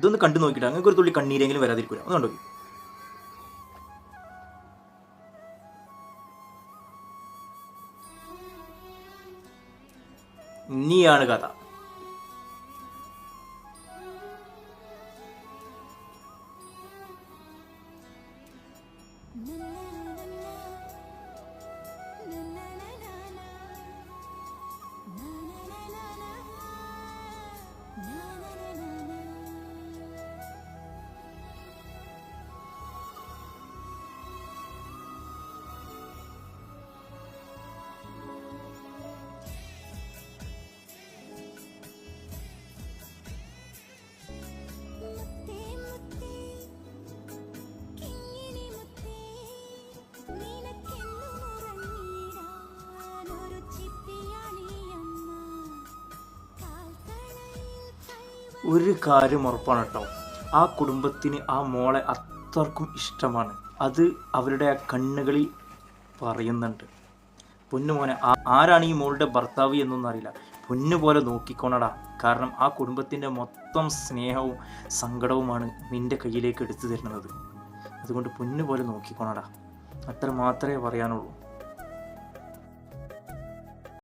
ഇതൊന്ന് കണ്ടു നോക്കിയിട്ട് അങ്ങനെ ഒരു തുള്ളി കണ്ണീരെങ്കിലും വരാതിരിക്കില്ല. ഒന്ന് കണ്ടു. ഇനിയാണ് കഥ. ഒരു കാര്യം ഉറപ്പാണ് കേട്ടോ, ആ കുടുംബത്തിന് ആ മോളെ അത്രക്കും ഇഷ്ടമാണ്. അത് അവരുടെ ആ കണ്ണുകളിൽ പറയുന്നുണ്ട്. പൊന്നുമോനെ, ആരാണ് ഈ മോളുടെ ഭർത്താവ് എന്നൊന്നും അറിയില്ല, പൊന്നുപോലെ നോക്കിക്കോണടാ. കാരണം ആ കുടുംബത്തിൻ്റെ മൊത്തം സ്നേഹവും സങ്കടവുമാണ് നിൻ്റെ കയ്യിലേക്ക് എടുത്തു തരുന്നത്. അതുകൊണ്ട് പൊന്നുപോലെ നോക്കിക്കോണടാ. അത്ര മാത്രമേ പറയാനുള്ളൂ.